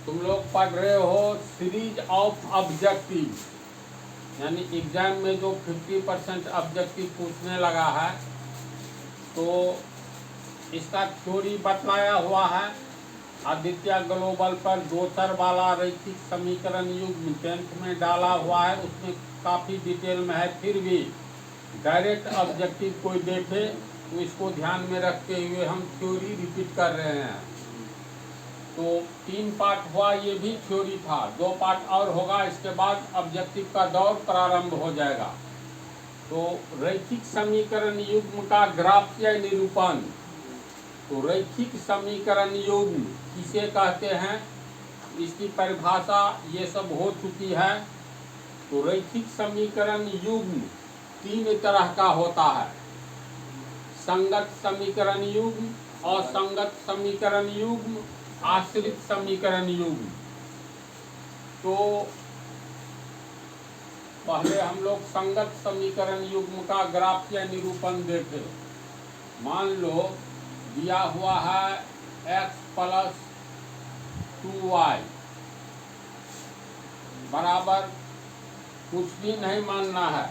तुम लोग पढ़ रहे हो सीरीज ऑफ ऑब्जेक्टिव, यानी एग्जाम में जो 50% ऑब्जेक्टिव पूछने लगा है तो इसका थ्योरी बतलाया हुआ है। आदित्य ग्लोबल पर दोसर वाला रैखिक समीकरण युग्म 10th में डाला हुआ है, उसमें काफ़ी डिटेल में है। फिर भी डायरेक्ट ऑब्जेक्टिव कोई देखे तो इसको ध्यान में रखते हुए हम थ्योरी रिपीट कर रहे हैं। तो 3 पार्ट हुआ, ये भी थ्योरी था। 2 पार्ट और होगा, इसके बाद ऑब्जेक्टिव का दौर प्रारंभ हो जाएगा। तो रैखिक समीकरण युग्म का ग्राफीय निरूपण। तो रैखिक समीकरण युग्म किसे कहते हैं, इसकी परिभाषा ये सब हो चुकी है। तो रैखिक समीकरण युग्म 3 तरह का होता है: संगत समीकरण युग्म, असंगत समीकरण युग्म, आश्रित समीकरण युग्म। तो पहले हम लोग संगत समीकरण युग्म का ग्राफीय निरूपण देखें। मान लो दिया हुआ है x + 2y बराबर, कुछ भी नहीं मानना है,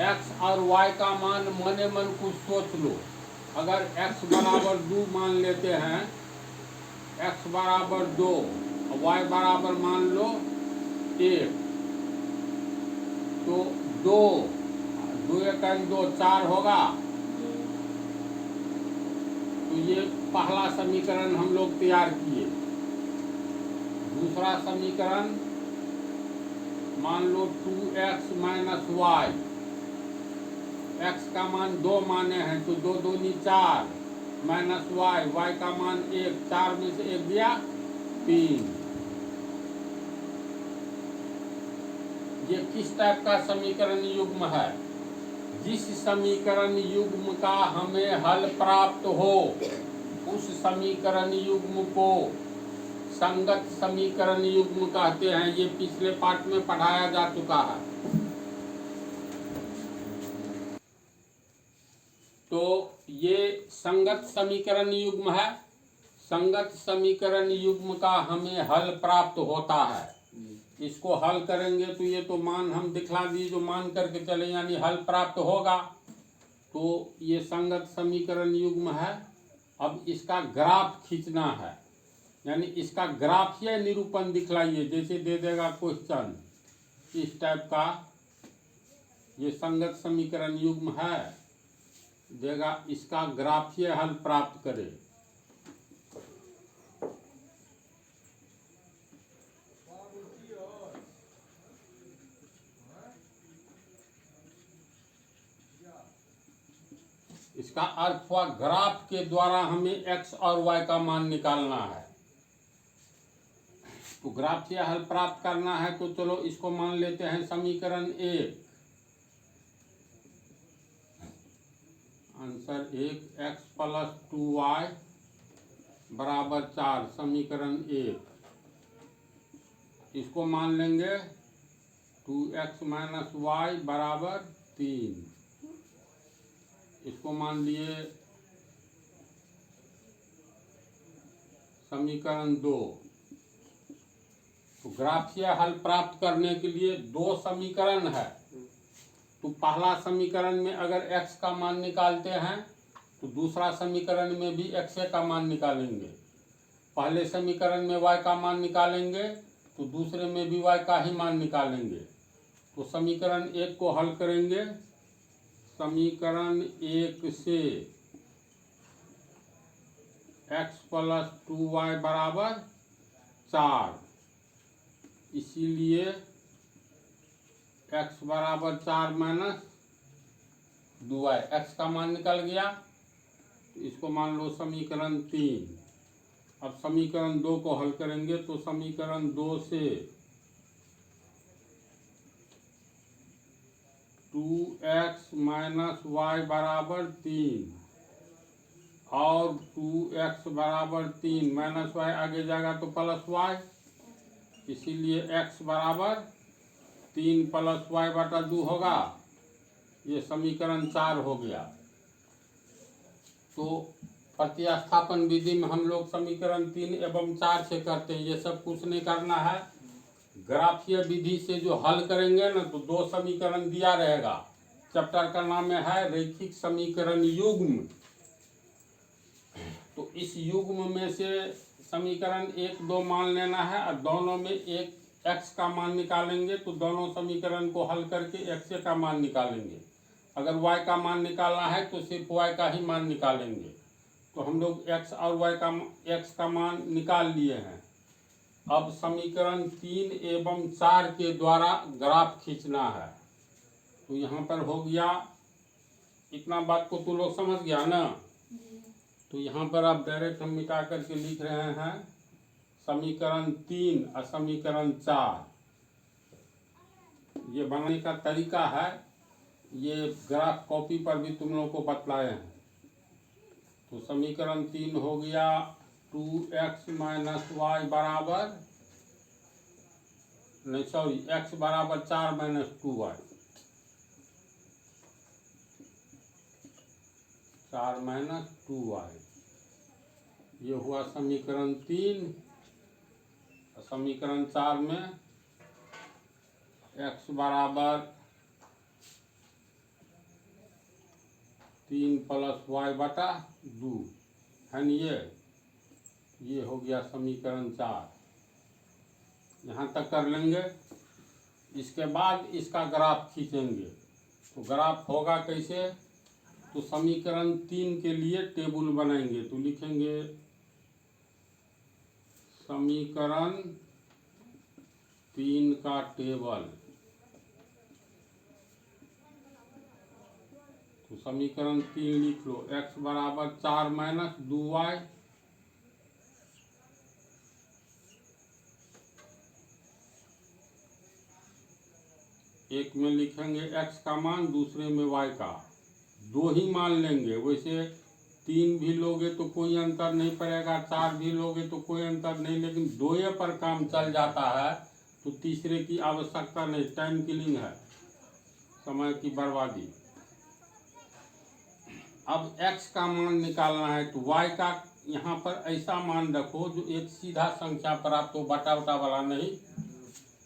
x और y का मान मने मन कुछ सोच लो। अगर x बराबर 2 मान लेते हैं, x बराबर 2 और y बराबर मान लो 1, तो 2 1 2 4 होगा। तो ये पहला समीकरण हम लोग तैयार किए। दूसरा समीकरण मान लो 2x - y, x का मान 2 माने हैं तो 2 दूनी 4 माइनस y का मान 1, 4 में से 1 गया 3। ये किस टाइप का समीकरण युग्म है? जिस समीकरण युग्म का हमें हल प्राप्त हो उस समीकरण युग्म को संगत समीकरण युग्म कहते हैं। ये पिछले पाठ में पढ़ाया जा चुका है। तो ये संगत समीकरण युग्म है। संगत समीकरण युग्म का हमें हल प्राप्त होता है। इसको हल करेंगे तो ये तो मान हम दिखला दिए, जो मान करके चले, यानी हल प्राप्त होगा। तो ये संगत समीकरण युग्म है। अब इसका ग्राफ खींचना है, यानी इसका ग्राफीय निरूपण दिखलाइए। जैसे दे देगा क्वेश्चन इस टाइप का, ये संगत समीकरण युग्म है, देगा इसका ग्राफीय हल प्राप्त करें। इसका अर्थ हुआ ग्राफ के द्वारा हमें x और y का मान निकालना है। तो ग्राफीय हल प्राप्त करना है तो चलो इसको मान लेते हैं समीकरण 1। आंसर 1, x + 2y बराबर 4, समीकरण 1। इसको मान लेंगे 2x - y बराबर 3। इसको मान लिए समीकरण 2। तो ग्राफीय हल प्राप्त करने के लिए 2 समीकरण है। तो पहला समीकरण में अगर x का मान निकालते हैं तो दूसरा समीकरण में भी x का मान निकालेंगे। पहले समीकरण में y का मान निकालेंगे तो दूसरे में भी y का ही मान निकालेंगे। तो समीकरण 1 को हल करेंगे। समीकरण 1 से x + 2y बराबर 4, इसीलिए x बराबर 4 - 2y, x का मान निकल गया। तो इसको मान लो समीकरण 3। अब समीकरण 2 को हल करेंगे तो समीकरण 2 से 2x - y बराबर 3 और 2x बराबर 3 माइनस y आगे जाएगा तो प्लस y, इसीलिए x बराबर 3 + y/2 होगा। ये समीकरण 4 हो गया। तो प्रतिस्थापन विधि में हम लोग समीकरण 3 एवं 4 से करते हैं। ये सब कुछ नहीं करना है। ग्राफीय विधि से जो हल करेंगे ना तो 2 समीकरण दिया रहेगा। चैप्टर का नाम है रैखिक समीकरण युग्म। तो इस युग्म में से समीकरण 1, 2 मान लेना है और दोनों में एक x का मान निकालेंगे। तो दोनों समीकरण को हल करके x का मान निकालेंगे। अगर y का मान निकालना है तो सिर्फ y का ही मान निकालेंगे। तो हम लोग x और x का मान निकाल लिए हैं। अब समीकरण 3 एवं 4 के द्वारा ग्राफ खींचना है। तो यहाँ पर हो गया, इतना बात को तू लोग समझ गया ना। तो यहाँ पर आप डायरेक्ट हम मिटा करके लिख रहे हैं समीकरण 3 और समीकरण 4। ये बनाने का तरीका है, ये ग्राफ कॉपी पर भी तुम लोगों को बतलाए हैं। तो समीकरण 3 हो गया 2x माइनस वाई बराबर, नहीं सॉरी, x बराबर 4 माइनस 2y, 4 माइनस 2y। ये हुआ समीकरण 3। समीकरण 4 में x बराबर 3 प्लस वाई बटा 2 है न। ये हो गया समीकरण 4। यहाँ तक कर लेंगे। इसके बाद इसका ग्राफ खींचेंगे। तो ग्राफ होगा कैसे? तो समीकरण 3 के लिए टेबल बनाएंगे। तो लिखेंगे समीकरण 3 का टेबल। तो समीकरण 3 लिख लो, x बराबर 4 माइनस 2y, एक में लिखेंगे x का मान, दूसरे में y का। 2 ही मान लेंगे। वैसे 3 भी लोगे तो कोई अंतर नहीं पड़ेगा, 4 भी लोगे तो कोई अंतर नहीं, लेकिन 2 पर काम चल जाता है तो तीसरे की आवश्यकता नहीं। टाइम किलिंग है, समय की बर्बादी। अब x का मान निकालना है तो y का यहाँ पर ऐसा मान रखो जो एक सीधा संख्या प्राप्त हो, बटा बटा वाला नहीं।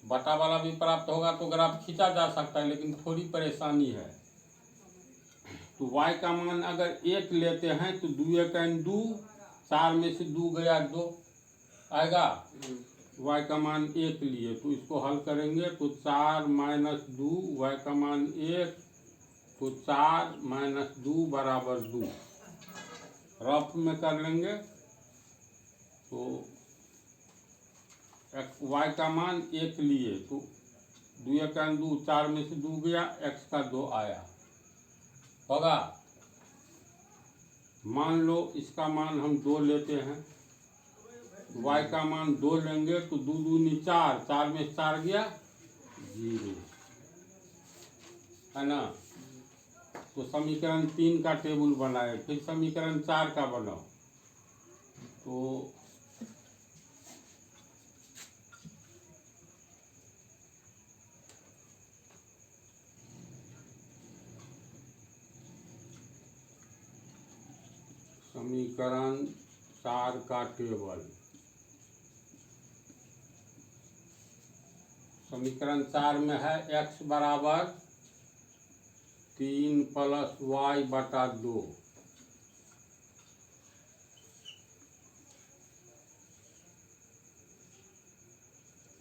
बटा वाला भी प्राप्त होगा तो ग्राफ खींचा जा सकता है, लेकिन थोड़ी परेशानी है। तो y का मान अगर 1 लेते हैं तो 2 1 2, 4 में से 2 गया 2 आएगा। y का मान 1 लिए तो इसको हल करेंगे तो 4 माइनस 2, y का मान 1, तो 4 माइनस 2 बराबर 2। रफ में कर लेंगे तो y का मान 1 लिए तो 2 1 2, 4 में से 2 गया, x का 2 आया होगा। मान लो इसका मान हम 2 लेते हैं, y का मान 2 लेंगे तो 2 2 4, 4 में 4 गया 0, है ना। तो समीकरण 3 का टेबल बनाए। फिर समीकरण 4 का बनाओ। तो समीकरण 4 का टेबल, समीकरण 4 में है x बराबर 3 प्लस वाई बटा 2।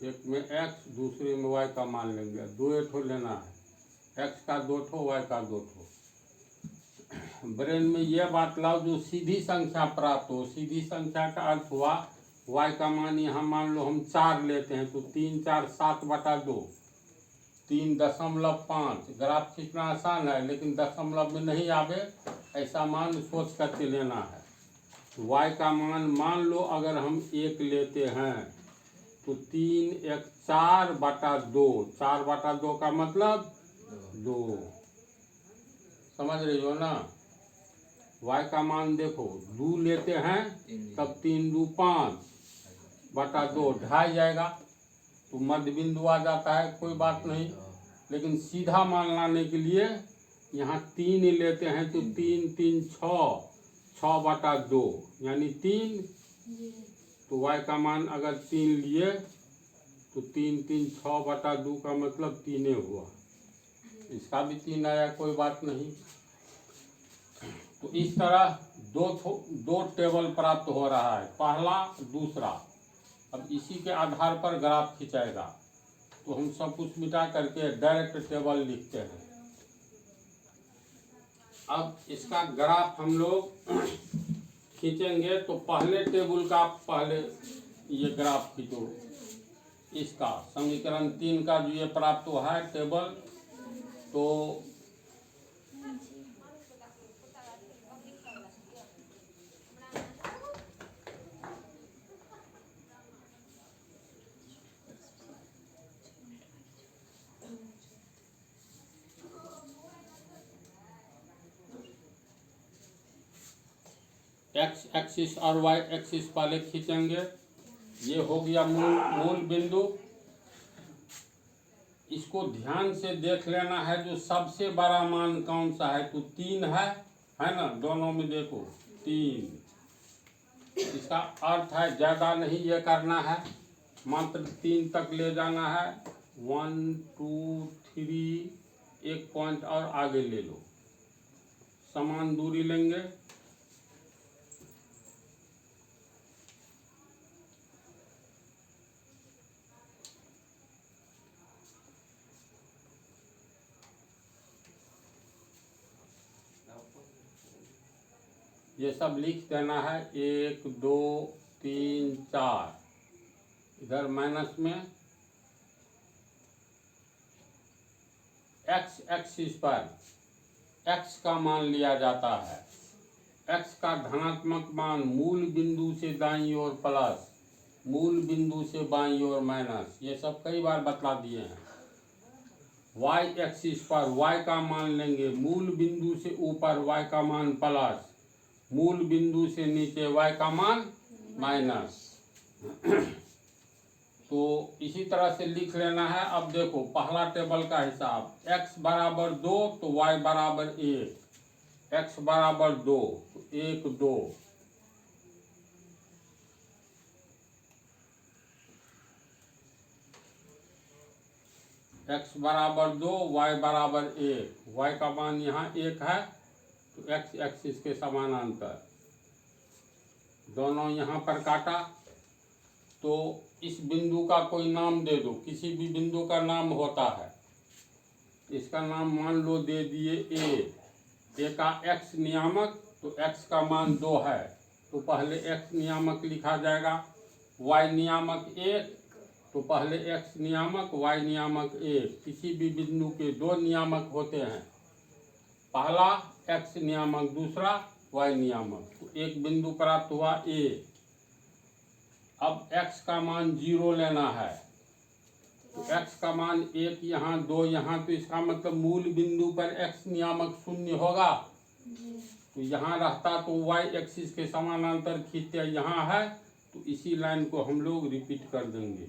एक में x, दूसरे में y का मान लेंगे। 2 ठो लेना है, x का 2 ठो, y का 2 ठो। ब्रेन में यह बात लाओ जो सीधी संख्या प्राप्त हो। सीधी संख्या का अर्थ हुआ y का मान, यहाँ मान लो हम 4 लेते हैं तो 3 4 7 बटा 2, 3.5। ग्राफ खींचना आसान है, लेकिन दशमलव में नहीं आवे ऐसा मान सोच करके लेना है। y का मान लो अगर हम 1 लेते हैं तो 3 1 4 बटा 2, 4 बटा 2 का मतलब 2। समझ रही हो ना। y का मान देखो 2 लेते हैं तब 3 2 5 बटा 2 ढाई जाएगा तो मध्य बिंदु आ जाता है, कोई बात नहीं। लेकिन सीधा मान लाने के लिए यहाँ 3 लेते हैं तो 3 3 6, 6/2 यानी 3। तो y का मान अगर 3 लिए तो 3 3 6/2 का मतलब 3 हुआ। इसका भी 3 आया, कोई बात नहीं। तो इस तरह दो टेबल प्राप्त हो रहा है, पहला दूसरा। अब इसी के आधार पर ग्राफ खिंचाएगा। तो हम सब कुछ मिटा करके डायरेक्ट टेबल लिखते हैं। अब इसका ग्राफ हम लोग खींचेंगे। तो पहले टेबल का पहले ये ग्राफ खींचो। इसका समीकरण 3 का जो ये प्राप्त हुआ है टेबल, तो एक्स एक्सिस और वाई एक्सिस पहले खींचेंगे। ये हो गया मूल बिंदु। इसको ध्यान से देख लेना है, जो सबसे बड़ा मान कौन सा है, तो 3 है ना। दोनों में देखो 3। इसका अर्थ है ज़्यादा नहीं ये करना है, मात्र 3 तक ले जाना है। 1 2 3 एक पॉइंट और आगे ले लो, समान दूरी लेंगे। ये सब लिख देना है, 1 2 3 4। इधर माइनस में एक्स एक्सिस पर एक्स का मान लिया जाता है। एक्स का धनात्मक मान मूल बिंदु से दाईं ओर प्लस, मूल बिंदु से बाईं ओर माइनस, ये सब कई बार बतला दिए हैं। वाई एक्सिस पर वाई का मान लेंगे, मूल बिंदु से ऊपर वाई का मान प्लस, मूल बिंदु से नीचे y का मान माइनस। तो इसी तरह से लिख लेना है। अब देखो पहला टेबल का हिसाब, x बराबर 2 तो y बराबर 1, x बराबर 2 तो 1 2, x बराबर 2 y बराबर 1, y का मान यहाँ 1 है तो x एक्सिस के समानांतर। दोनों यहाँ पर काटा। तो इस बिंदु का कोई नाम दे दो, किसी भी बिंदु का नाम होता है। इसका नाम मान लो दे दिए ए का x नियामक, तो x का मान 2 है तो पहले x नियामक लिखा जाएगा। y नियामक 1 तो पहले x नियामक y नियामक 1। किसी भी बिंदु के 2 नियामक होते हैं, पहला x नियामक, दूसरा y नियामक। तो एक बिंदु प्राप्त हुआ a। अब x का मान 0 लेना है, तो x का मान 1 यहाँ 2 यहाँ, तो इसका मतलब मूल बिंदु पर x नियामक 0 होगा। तो यहाँ रहता तो y एक्सिस के समानांतर खींचते यहाँ है, तो इसी लाइन को हम लोग रिपीट कर देंगे।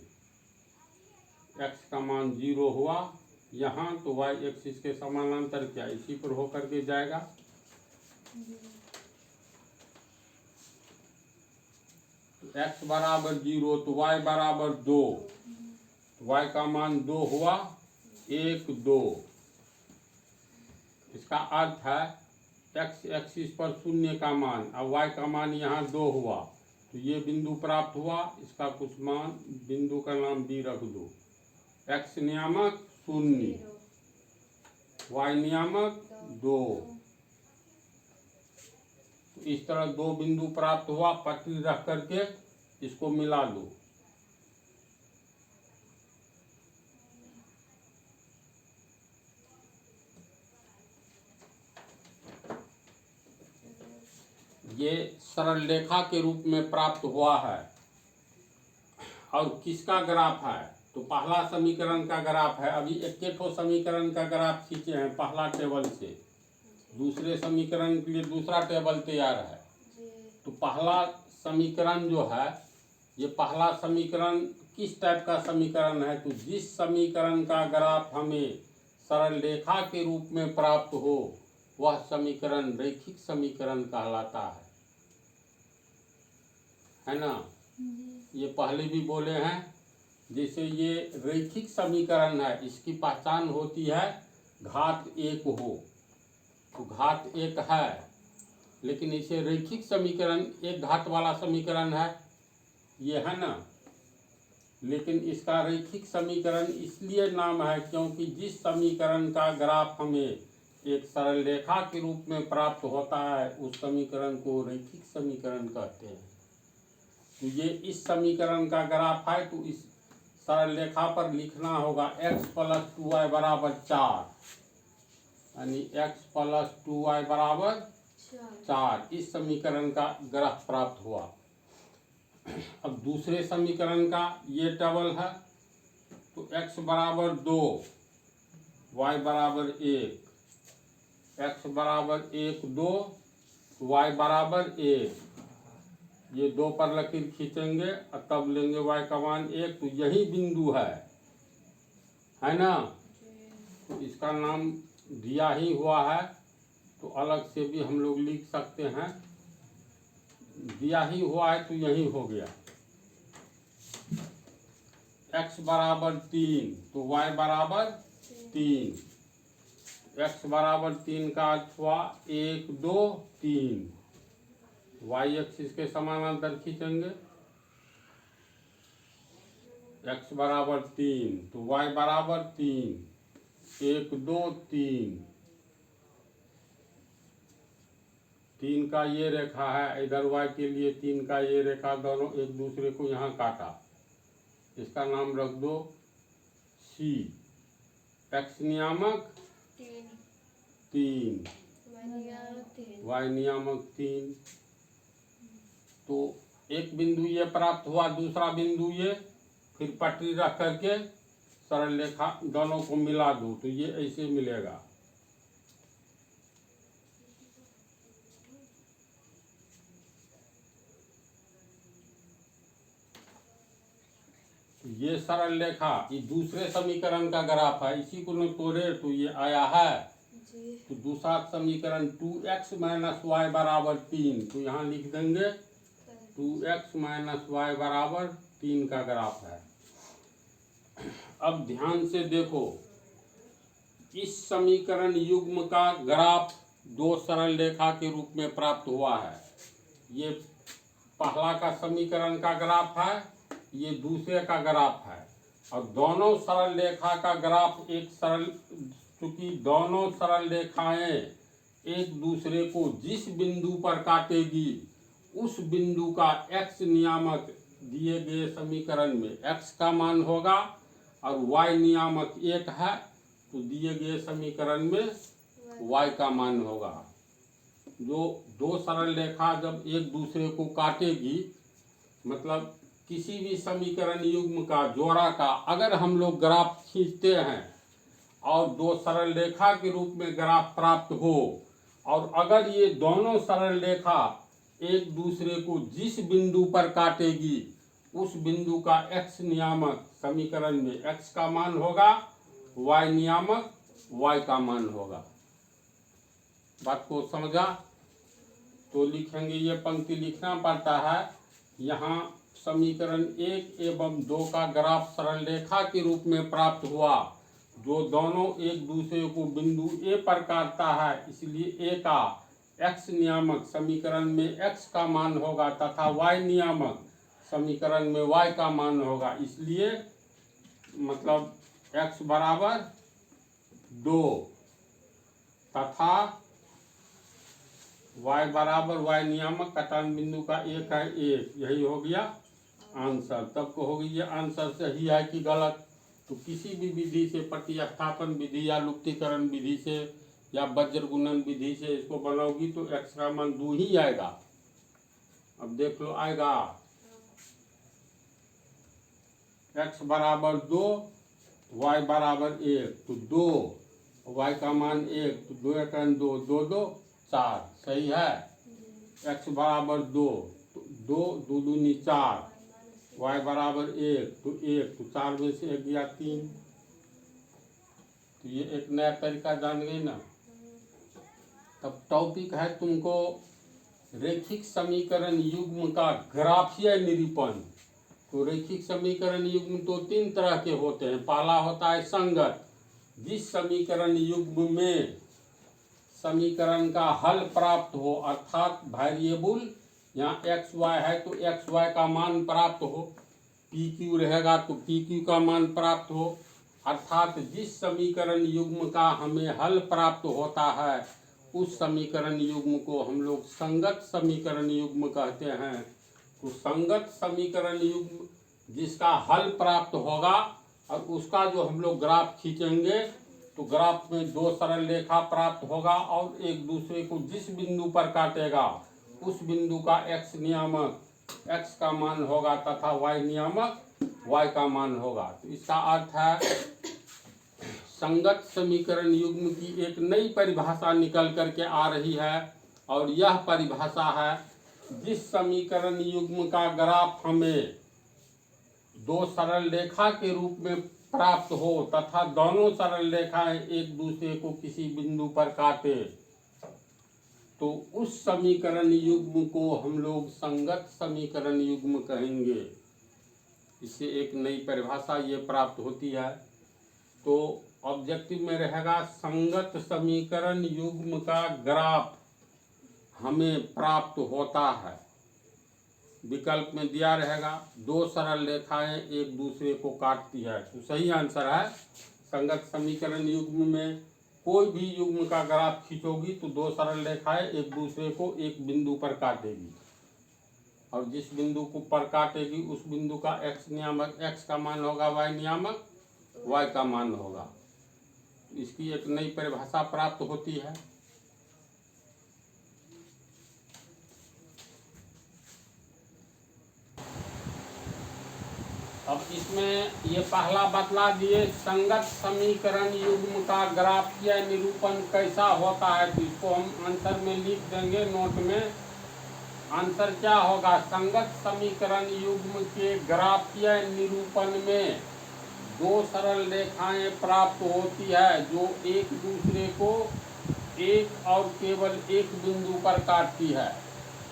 x का मान 0 हुआ यहाँ, तो y एक्सिस के समानांतर क्या इसी पर होकर के जाएगा। तो x बराबर 0 तो y बराबर 2, y का मान 2 हुआ 1 2। इसका अर्थ है x एक्सिस पर 0 का मान, अब y का मान यहाँ 2 हुआ, तो ये बिंदु प्राप्त हुआ। इसका कुछ मान, बिंदु का नाम b रख दो। x नियामक 0, y नियामक 2। तो इस तरह 2 बिंदु प्राप्त हुआ। पटरी रख करके इसको मिला लो। ये सरल रेखा के रूप में प्राप्त हुआ है। और किसका ग्राफ है, तो पहला समीकरण का ग्राफ है। अभी एक समीकरण का ग्राफ खींचे हैं पहला टेबल से, दूसरे समीकरण के लिए दूसरा टेबल तैयार है। तो पहला समीकरण जो है, ये पहला समीकरण किस टाइप का समीकरण है, तो जिस समीकरण का ग्राफ हमें सरल रेखा के रूप में प्राप्त हो वह समीकरण रैखिक समीकरण कहलाता है। है ना। ये पहले भी बोले हैं, जैसे ये रैखिक समीकरण है, इसकी पहचान होती है घात एक हो, तो घात एक है, लेकिन इसे रैखिक समीकरण एक घात वाला समीकरण है, ये है ना। लेकिन इसका रैखिक समीकरण इसलिए नाम है क्योंकि जिस समीकरण का ग्राफ हमें एक सरल रेखा के रूप में प्राप्त होता है उस समीकरण को रैखिक समीकरण कहते हैं। तो ये इस समीकरण का ग्राफ है, तो इस सरल रेखा पर लिखना होगा x + 2y = 4, यानी x + 2y = 4। इस समीकरण का ग्राफ प्राप्त हुआ। अब दूसरे समीकरण का ये टेबल है, तो x = 2, y = 1, x = 1 2, y = 1। ये 2 पर लकीर खींचेंगे और तब लेंगे y का मान 1, तो यही बिंदु है ना। तो इसका नाम दिया ही हुआ है, तो अलग से भी हम लोग लिख सकते हैं, दिया ही हुआ है तो यही हो गया। x = 3 तो y = 3, x = 3 का अर्थ हुआ 1 2 3, y एक्सिस के समानांतर खींचेंगे, x = 3 तो y = 3, 1 2 3, 3 का ये रेखा है, इधर y के लिए 3 का ये रेखा, दोनों एक दूसरे को यहाँ काटा, इसका नाम रख दो C। x नियामक 3, y नियामक 3। तो एक बिंदु ये प्राप्त हुआ, दूसरा बिंदु ये, फिर पटरी रख करके सरल रेखा दोनों को मिला दो, तो ये ऐसे मिलेगा। ये सरल रेखा ये दूसरे समीकरण का ग्राफ है, इसी को न तोड़े तो ये आया है। तो दूसरा समीकरण 2x - y = 3, तो यहाँ लिख देंगे 2x - y = 3 का ग्राफ है। अब ध्यान से देखो, इस समीकरण युग्म का ग्राफ दो सरल रेखा के रूप में प्राप्त हुआ है। ये पहला का समीकरण का ग्राफ है, ये दूसरे का ग्राफ है, और दोनों सरल रेखा का ग्राफ एक सरल, चूंकि दोनों सरल रेखाएं एक दूसरे को जिस बिंदु पर काटेगी उस बिंदु का x नियामक दिए गए समीकरण में x का मान होगा, और y नियामक 1 है तो दिए गए समीकरण में y का मान होगा। जो दो सरल रेखा जब एक दूसरे को काटेगी, मतलब किसी भी समीकरण युग्म का जोड़ा का अगर हम लोग ग्राफ खींचते हैं और दो सरल रेखा के रूप में ग्राफ प्राप्त हो, और अगर ये दोनों सरल रेखा एक दूसरे को जिस बिंदु पर काटेगी उस बिंदु का x नियामक समीकरण में x का मान होगा, y नियामक y का मान होगा। बात को समझा? तो लिखेंगे, ये पंक्ति लिखना पड़ता है। यहाँ समीकरण 1 एवं 2 का ग्राफ सरल रेखा के रूप में प्राप्त हुआ, जो दोनों एक दूसरे को बिंदु A पर काटता है, इसलिए A का x नियामक समीकरण में x का मान होगा तथा y नियामक समीकरण में y का मान होगा। इसलिए मतलब x = 2 तथा y = y नियामक कटान बिंदु का 1 है 1, यही हो गया आंसर। तब कहोगे ये आंसर सही है कि गलत? तो किसी भी विधि से, प्रतिस्थापन विधि या लुप्तीकरण विधि से या वज्र गुणन विधि से इसको बनाओगी तो x का मान 2 ही आएगा। अब देख लो, आएगा x = 2 y = 1, तो 2 y का मान 1, तो 2 × 2 2 2 4, सही है। x = 2 तो 2 2 दूनी 4, y = 1 तो 1, तो 4 में से 1 गया 3। तो ये एक नया तरीका जान गई ना। तब टॉपिक है तुमको रेखिक समीकरण युग्म का ग्राफीय निरूपण। तो रेखिक समीकरण युग्म तो तीन तरह के होते हैं। पहला होता है संगत, जिस समीकरण युग्म में समीकरण का हल प्राप्त हो, अर्थात वेरिएबल यहाँ एक्स वाई है तो एक्स वाई का मान प्राप्त हो, पी क्यू रहेगा तो पी क्यू का मान प्राप्त हो, अर्थात जिस समीकरण युग्म का हमें हल प्राप्त होता है उस समीकरण युग्म को हम लोग संगत समीकरण युग्म कहते हैं। तो संगत समीकरण युग्म जिसका हल प्राप्त होगा और उसका जो हम लोग ग्राफ खींचेंगे तो ग्राफ में दो सरल रेखा प्राप्त होगा और एक दूसरे को जिस बिंदु पर काटेगा उस बिंदु का एक्स नियामक एक्स का मान होगा तथा वाई नियामक वाई का मान होगा। तो इसका अर्थ है संगत समीकरण युग्म की एक नई परिभाषा निकल करके आ रही है और यह परिभाषा है जिस समीकरण युग्म का ग्राफ हमें दो सरल रेखा के रूप में प्राप्त हो तथा दोनों सरल रेखाएं एक दूसरे को किसी बिंदु पर काटे तो उस समीकरण युग्म को हम लोग संगत समीकरण युग्म कहेंगे। इससे एक नई परिभाषा ये प्राप्त होती है। तो ऑब्जेक्टिव में रहेगा संगत समीकरण युग्म का ग्राफ हमें प्राप्त होता है। विकल्प में दिया रहेगा दो सरल रेखाएं एक दूसरे को काटती है। तो सही आंसर है संगत समीकरण युग्म में कोई भी युग्म का ग्राफ खींचोगी तो दो सरल रेखाएं एक दूसरे को एक बिंदु पर काटेगी और जिस बिंदु को पर काटेगी उस बिंदु का एक्स नियामक एक्स का मान होगा, वाई नियामक वाई का मान होगा। इसकी एक नई परिभाषा प्राप्त होती है। अब इसमें ये पहला बतला दिए संगत समीकरण युग्म का ग्राफीय निरूपण कैसा होता है। तो इसको हम आंसर में लिख देंगे नोट में। आंसर क्या होगा, संगत समीकरण युग्म के ग्राफीय निरूपण में दो सरल रेखाएं प्राप्त होती है जो एक दूसरे को एक और केवल एक बिंदु पर काटती है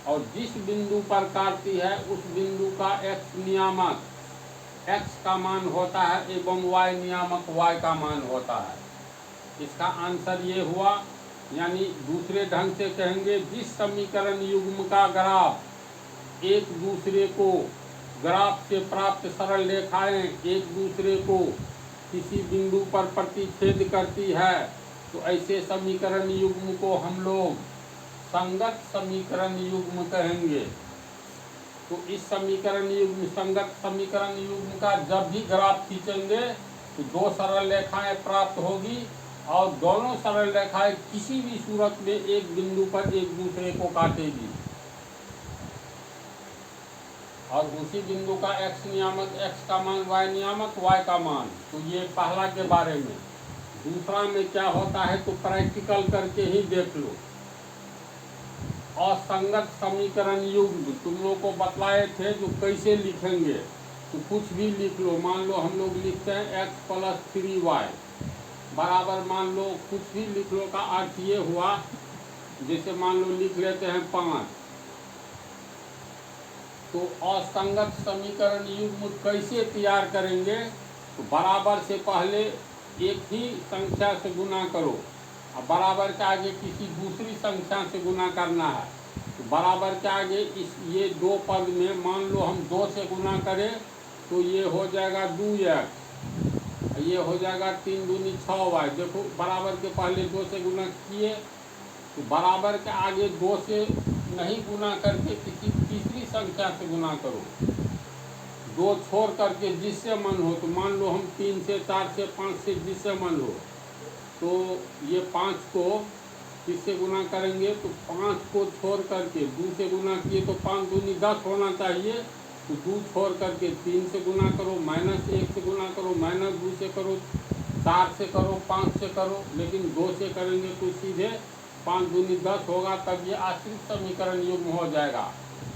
और जिस बिंदु पर काटती है उस बिंदु का एक्स नियामक एक्स का मान होता है एवं वाई नियामक वाई का मान होता है। इसका आंसर ये हुआ। यानी दूसरे ढंग से कहेंगे जिस समीकरण युग्म का ग्राफ एक दूसरे को ग्राफ से प्राप्त सरल रेखाएं एक दूसरे को किसी बिंदु पर प्रतिच्छेद करती है तो ऐसे समीकरण युग्म को हम लोग संगत समीकरण युग्म कहेंगे। तो इस समीकरण युग्म संगत समीकरण युग्म का जब भी ग्राफ खींचेंगे तो दो सरल रेखाएं प्राप्त होगी और दोनों सरल रेखाएं किसी भी सूरत में एक बिंदु पर एक दूसरे को काटेगी और उसी बिंदु का एक्स नियामक एक्स का मान, वाई नियामक वाई का मान। तो ये पहला के बारे में। दूसरा में क्या होता है तो प्रैक्टिकल करके ही देख लो। असंगत समीकरण युग्म तुम लोग को बतलाए थे जो कैसे लिखेंगे। तो कुछ भी लिख लो। मान लो हम लोग लिखते हैं x + 3y बराबर मान लो कुछ भी लिख लो का अर्थ ये हुआ, जैसे मान लो लिख लेते हैं 5। तो असंगत समीकरण युग्म कैसे तैयार करेंगे तो बराबर से पहले एक ही संख्या से गुना करो और बराबर के आगे किसी दूसरी संख्या से गुना करना है। तो बराबर के आगे इस ये दो पद में मान लो हम 2 से गुना करें तो ये हो जाएगा 2x, ये हो जाएगा 3 दूनी 6y। देखो बराबर के पहले 2 से गुना किए तो बराबर के आगे 2 से नहीं गुना करके किसी तीसरी संख्या से गुना करो, 2 छोड़ करके जिससे मन हो। तो मान लो हम 3 से 4 से 5 से जिससे मन हो। तो ये 5 को किससे गुना करेंगे तो 5 को छोड़ करके 2 से गुना किए तो 5 दूनी 10 होना चाहिए। तो 2 छोड़ करके 3 से गुना करो, -1 से गुना करो, -2 से करो, 4 से करो, 5 से करो, लेकिन 2 से करेंगे तो सीधे 5 दूनी 10 होगा, तब ये आश्रित समीकरण युग्म हो जाएगा।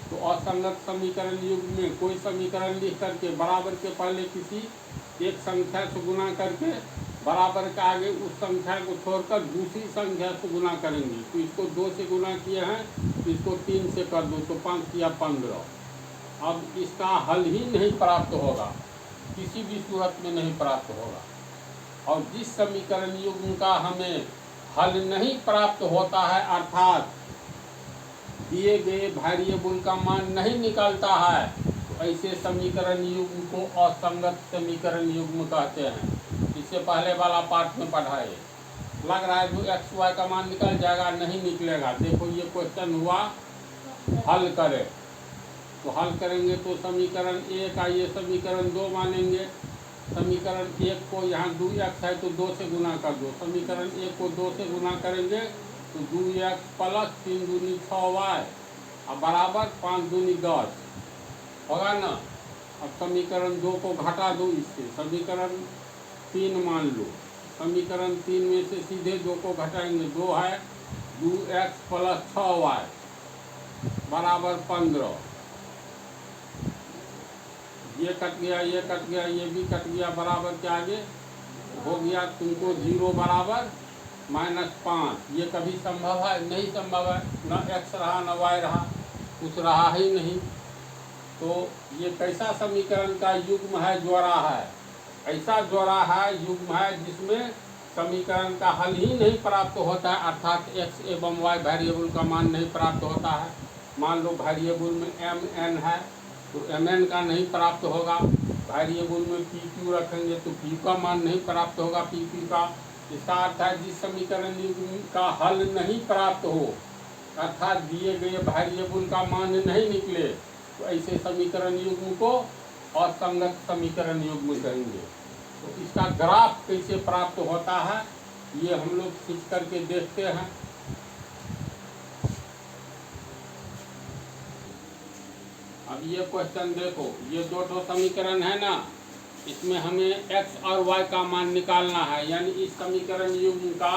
तो असंगत समीकरण युग्म में कोई समीकरण लिख करके बराबर के पहले किसी एक संख्या से गुना करके बराबर के आगे उस संख्या को छोड़कर दूसरी संख्या से गुना करेंगे। तो इसको 2 से गुना किए हैं, तो इसको 3 से कर दो, तो 5 किया 15। अब इसका हल ही नहीं प्राप्त होगा, किसी भी सूरत में नहीं प्राप्त होगा। और जिस समीकरण युग्म का हमें हल नहीं प्राप्त होता है, अर्थात दिए गए वेरिएबल का मान नहीं निकलता है, तो ऐसे समीकरण युग्म को असंगत समीकरण युग्म कहते हैं। इससे पहले वाला पार्ट में पढ़ाए। लग रहा है जो एक्स वाई का मान निकल जाएगा, नहीं निकलेगा। देखो ये क्वेश्चन हुआ, हल करें। तो हल करेंगे तो समीकरण 1 का ये समीकरण 2 मानेंगे। समीकरण 1 को यहाँ 2x है तो 2 से गुना कर दो। समीकरण 1 को 2 से गुना करेंगे तो 2x प्लस 3 दूनी 6y और बराबर 5 दूनी 10 होगा ना। अब समीकरण 2 को घटा दो इससे, समीकरण 3 मान लो। समीकरण 3 में से सीधे 2 को घटाएंगे, 2 है 2x प्लस 6y बराबर 15। ये कट गया, ये कट गया, ये भी कट गया, बराबर के आगे हो गया तुमको 0 बराबर -5। ये कभी संभव है? नहीं संभव है। न x रहा न y रहा, कुछ रहा ही नहीं। तो ये कैसा समीकरण का युग्म है, जोड़ा है? ऐसा जोड़ा है, युग्म है जिसमें समीकरण का हल ही नहीं प्राप्त होता है, अर्थात x एवं y वेरिएबल का मान नहीं प्राप्त होता है। मान लो वेरिएबल में mn है तो mn का नहीं प्राप्त होगा। वेरिएबल में pq रखेंगे तो p का मान नहीं प्राप्त होगा, pq का। इसका अर्थ है जिस समीकरण युग्म का हल नहीं प्राप्त हो, अर्थात दिए गए वेरिएबल का मान नहीं निकले, तो ऐसे समीकरण युग्म को असंगत समीकरण युग्म कहेंगे। तो इसका ग्राफ कैसे प्राप्त होता है, ये हम लोग खींच करके देखते हैं। अब ये क्वेश्चन देखो, ये दो समीकरण है ना, इसमें हमें x और y का मान निकालना है, यानी इस समीकरण युग्म का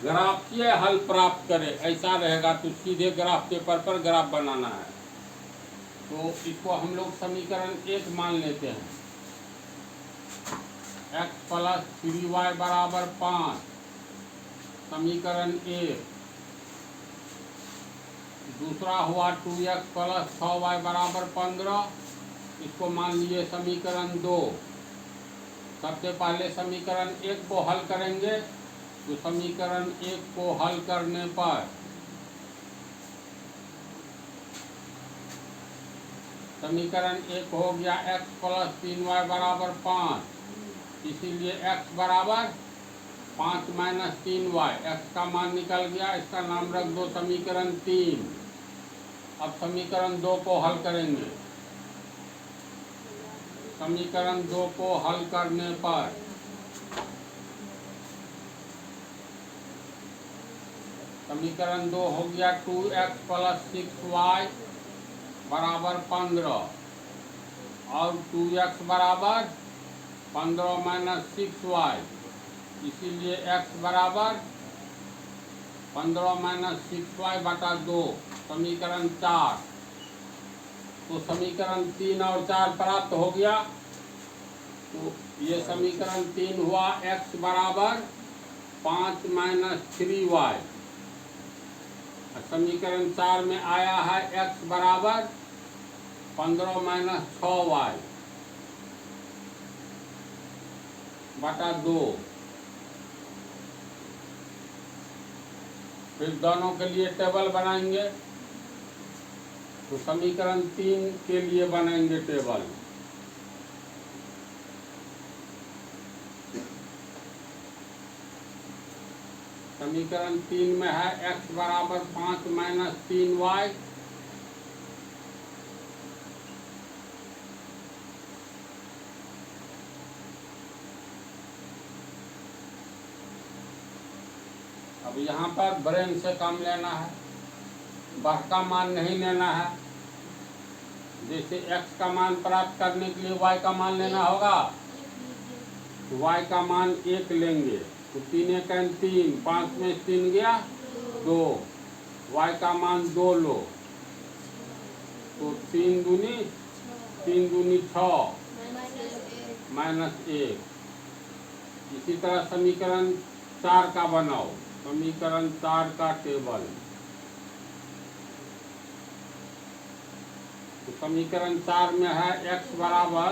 ग्राफीय हल प्राप्त करें। ऐसा रहेगा तो सीधे ग्राफ पेपर पर ग्राफ बनाना है। तो इसको हम लोग समीकरण 1 मान लेते हैं। x प्लस 3y बराबर 5 समीकरण 1। दूसरा हुआ 2x प्लस 6y बराबर 15, इसको मान लिए समीकरण 2। सबसे पहले समीकरण 1 को हल करेंगे, तो समीकरण 1 को हल करने पर समीकरण 1 हो गया x प्लस 3y बराबर 5, इसीलिए x बराबर 5 माइनस 3y, x का मान निकल गया, इसका नाम रख दो समीकरण 3। अब समीकरण 2 को हल करेंगे। समीकरण 2 को हल करने पर समीकरण 2 हो गया 2x प्लस 6y बराबर 15 और 2x बराबर 15 माइनस 6y, इसीलिए x बराबर 15 माइनस 6y बटा 2, समीकरण 4। तो समीकरण 3 और 4 प्राप्त हो गया। तो ये समीकरण 3 हुआ x बराबर 5 माइनस 3y। समीकरण 4 में आया है x बराबर 15 माइनस 6y बटा 2। फिर दोनों के लिए टेबल बनाएंगे। तो समीकरण 3 के लिए बनाएंगे टेबल। समीकरण 3 में है x बराबर 5 माइनस 3y अब यहाँ पर ब्रेन से काम लेना है, बढ़ का मान नहीं लेना है। जैसे x का मान प्राप्त करने के लिए y का मान लेना होगा, तो y का मान 1 लेंगे, तो 3 1 3, 5 में 3 गया 2, y का मान 2 लो, तो 3 दूनी 6 माइनस 1, इसी तरह समीकरण 4 का बनाओ, समीकरण 4 का टेबल। तो समीकरण 4 में है x बराबर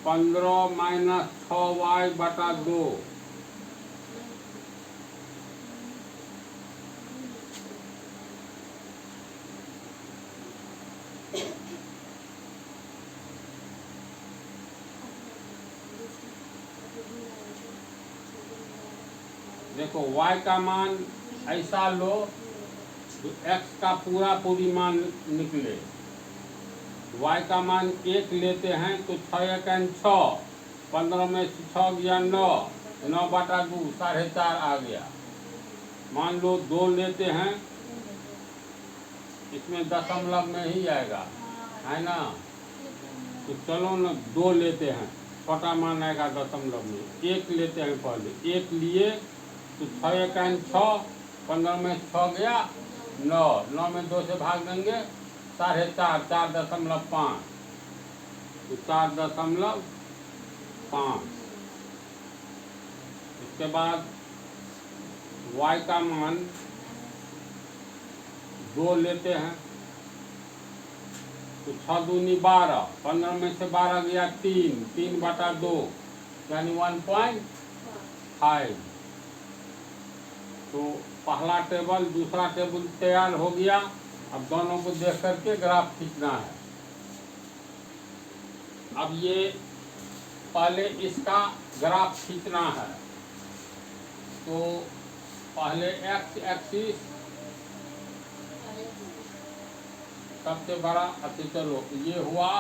15 माइनस 6y बटा 2। देखो y का मान ऐसा लो तो x का पूरी मान निकले। y का मान 1 लेते हैं तो 6 एकन 6, 15 में से 6 गया 9, 9 बटा 2 4.5 आ गया। मान लो 2 लेते हैं, इसमें दशमलव में ही आएगा, है ना। तो चलो ना 2 लेते हैं, छोटा मान आएगा दशमलव में। 1 लेते हैं, पहले 1 लिए तो 6 एकन 6, 15 में 6 गया 9, 9 में 2 से भाग देंगे 4.5, 4.5, तो 4.5। इसके बाद y का मान 2 लेते हैं तो 6 दूनी 12, 15 में से 12 गया 3, 3 बटा 2 यानी 1.5। तो पहला टेबल दूसरा टेबल तैयार हो गया। अब दोनों को देख करके ग्राफ खींचना है। अब ये पहले इसका ग्राफ खींचना है। तो पहले x एक्सिस सबसे बड़ा, अच्छा चलो ये हुआ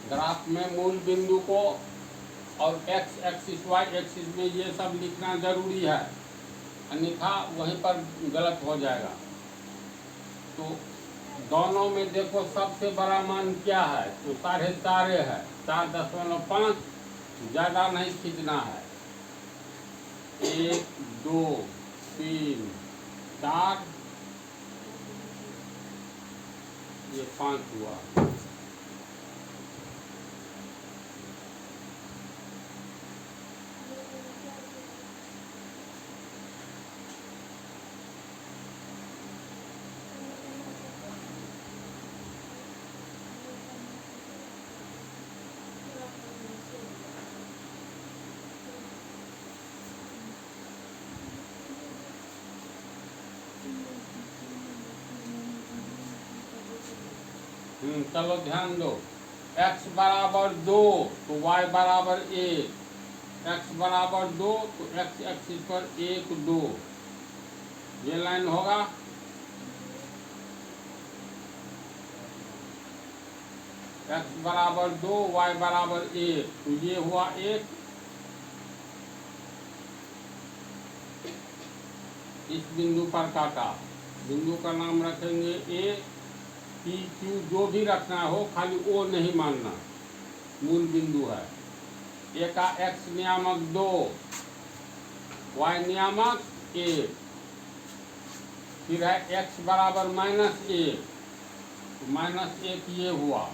ग्राफ में मूल बिंदु को और x एक्सिस y एक्सिस में ये सब लिखना जरूरी है, अन्यथा वहीं पर गलत हो जाएगा। तो दोनों में देखो सबसे बड़ा मान क्या है, तो 4.5 है, 4.5, ज़्यादा नहीं खींचना है। 1 2 3 4, ये 5 हुआ। चलो ध्यान दो, x बराबर 2 तो y बराबर 1, x बराबर 2 तो x एक्सिस पर 1 2, ये लाइन होगा। x बराबर 2 y बराबर 1, तो ये हुआ 1। इस बिंदु पर काटा, बिंदु का नाम रखेंगे a, p q, जो भी रखना हो, खाली o नहीं मानना, मूल बिंदु है। a का x नियामक 2, y नियामक 1, फिर है x बराबर -1, -1 ये हुआ।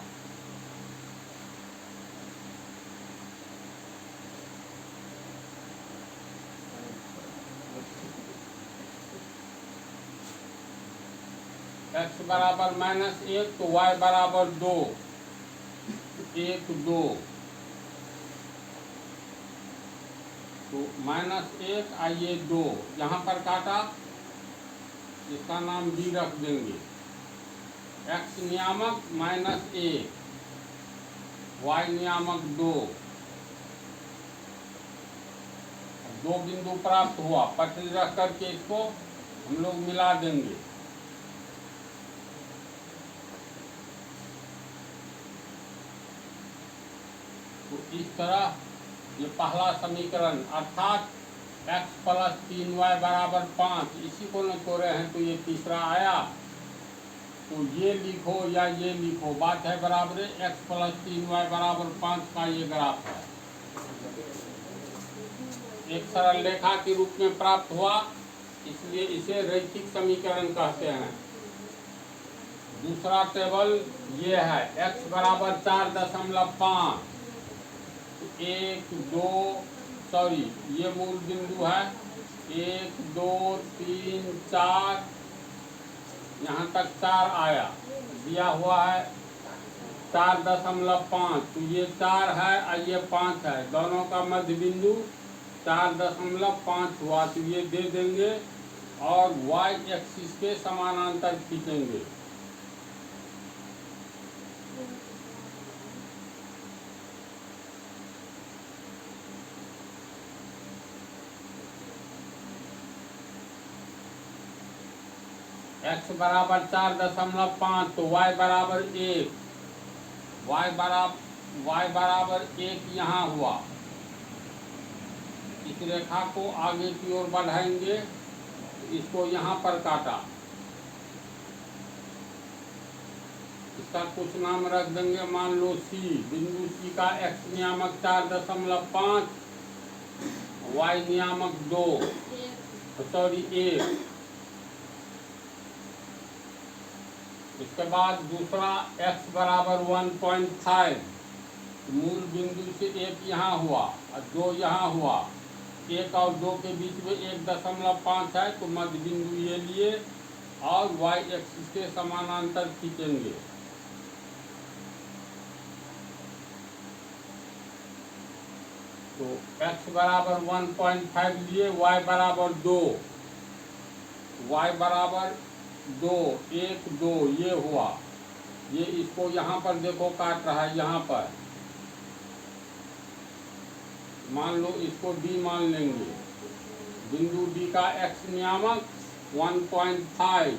x बराबर -1 तो y बराबर 2, 1 2, तो -1 आइए 2, यहाँ पर काटा, इसका नाम b रख देंगे। x नियामक -1, y नियामक 2, 2 बिंदु प्राप्त हुआ। पटरी रख करके इसको हम लोग मिला देंगे। तो इस तरह ये पहला समीकरण, अर्थात x + 3y बराबर 5, इसी को न तोड़े हैं तो ये तीसरा आया। तो ये लिखो या ये लिखो, बात है बराबर x प्लस 3y बराबर 5 का ये ग्राफ है। एक सरल रेखा के रूप में प्राप्त हुआ, इसलिए इसे रैखिक समीकरण कहते हैं। दूसरा टेबल ये है, x बराबर 4.5, 1 2 सॉरी ये मूल बिंदु है, 1 2 3 4, यहाँ तक 4 आया, दिया हुआ है 4.5, तो ये 4 है और ये 5 है, दोनों का मध्य बिंदु 4.5 हुआ, तो ये दे देंगे और y एक्सिस के समानांतर खींचेंगे। x बराबर 4.5 तो y बराबर 1, y बराबर 1 यहाँ हुआ। इस रेखा को आगे की ओर बढ़ाएंगे, इसको यहाँ पर काटा, इसका कुछ नाम रख देंगे, मान लो C, बिंदु C का x नियामक 4.5, y नियामक 2 सॉरी 1। इसके बाद दूसरा x बराबर 1.5, मूल बिंदु से 1 यहाँ हुआ और 2 यहाँ हुआ, 1 और 2 के बीच में 1.5 है, तो मध्य बिंदु ये लिए और y एक्सिस के समानांतर खींचेंगे। तो x बराबर 1.5 लिए, y बराबर 2, y बराबर 2 1 2 ये हुआ, ये इसको यहाँ पर देखो काट रहा है, यहाँ पर मान लो इसको D मान लेंगे, बिंदु D का x नियामक 1.5,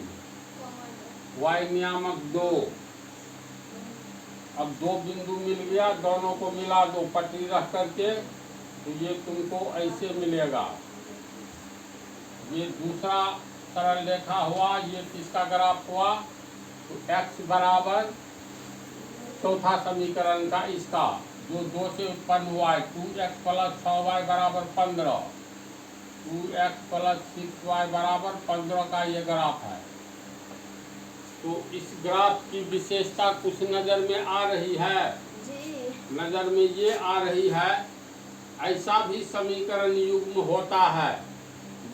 y नियामक 2। अब 2 बिंदु मिल गया, दोनों को मिला दो पटरी रख करके, तो ये तुमको ऐसे मिलेगा। ये दूसरा सरल रेखा हुआ, ये किसका ग्राफ हुआ, तो x बराबर चौथा समीकरण का इसका जो 2 से उत्पन्न हुआ है, 2x प्लस 6y बराबर 15, 2x प्लस 6y बराबर 15 का ये ग्राफ है। तो इस ग्राफ की विशेषता कुछ नज़र में आ रही है जी। नज़र में ये आ रही है, ऐसा भी समीकरण युग्म होता है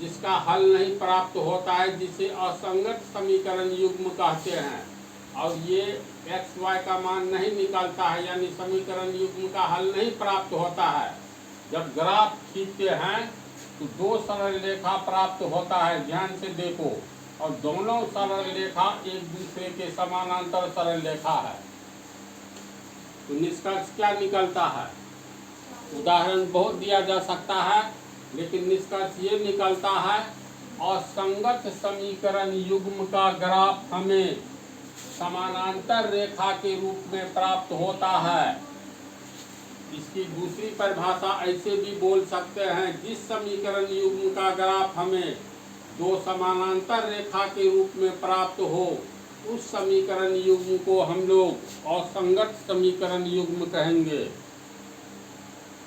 जिसका हल नहीं प्राप्त होता है, जिसे असंगत समीकरण युग्म कहते हैं, और ये x y का मान नहीं निकलता है, यानी समीकरण युग्म का हल नहीं प्राप्त होता है। जब ग्राफ खींचते हैं तो 2 सरल रेखा प्राप्त होता है, ध्यान से देखो, और दोनों सरल रेखा एक दूसरे के समानांतर सरल रेखा है। तो निष्कर्ष क्या निकलता है, उदाहरण बहुत दिया जा सकता है, लेकिन निष्कर्ष ये निकलता है, असंगत समीकरण युग्म का ग्राफ हमें समानांतर रेखा के रूप में प्राप्त होता है। इसकी दूसरी परिभाषा ऐसे भी बोल सकते हैं, जिस समीकरण युग्म का ग्राफ हमें 2 समानांतर रेखा के रूप में प्राप्त हो, उस समीकरण युग्म को हम लोग असंगत समीकरण युग्म कहेंगे।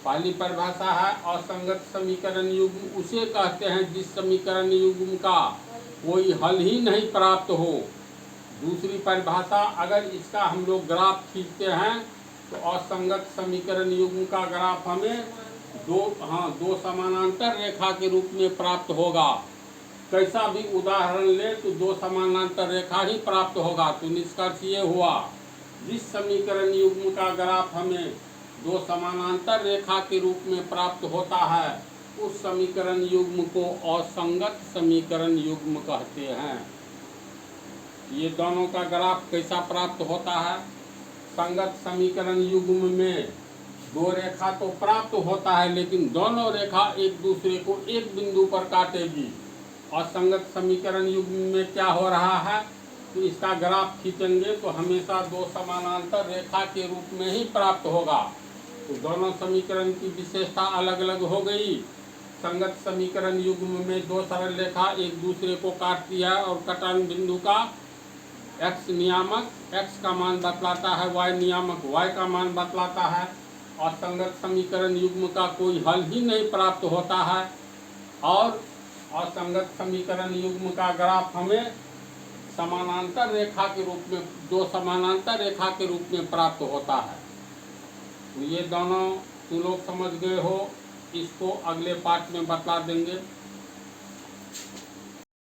पहली परिभाषा है, असंगत समीकरण युग्म उसे कहते हैं जिस समीकरण युग्म का कोई हल ही नहीं प्राप्त हो। दूसरी परिभाषा, अगर इसका हम लोग ग्राफ खींचते हैं तो असंगत समीकरण युग्म का ग्राफ हमें 2 समानांतर रेखा के रूप में प्राप्त होगा। कैसा भी उदाहरण ले तो 2 समानांतर रेखा ही प्राप्त होगा। तो निष्कर्ष ये हुआ, जिस समीकरण युग्म का ग्राफ हमें 2 समानांतर रेखा के रूप में प्राप्त होता है, उस समीकरण युग्म को असंगत समीकरण युग्म कहते हैं। ये दोनों का ग्राफ कैसा प्राप्त होता है, संगत समीकरण युग्म में 2 रेखा तो प्राप्त होता है, लेकिन दोनों रेखा एक दूसरे को एक बिंदु पर काटेगी। असंगत समीकरण युग्म में क्या हो रहा है, तो इसका ग्राफ खींचेंगे तो हमेशा 2 समानांतर रेखा के रूप में ही प्राप्त होगा। तो दोनों समीकरण की विशेषता अलग अलग हो गई। संगत समीकरण युग्म में 2 सरल रेखा एक दूसरे को काटती है और कटान बिंदु का एक्स नियामक एक्स का मान बतलाता है, वाई नियामक वाई का मान बतलाता है। असंगत समीकरण युग्म का कोई हल ही नहीं प्राप्त होता है और असंगत समीकरण युग्म का ग्राफ हमें समानांतर रेखा के रूप में, जो समानांतर रेखा के रूप में प्राप्त होता है। तो ये दोनों तुम लोग समझ गए हो, इसको अगले पार्ट में बतला देंगे।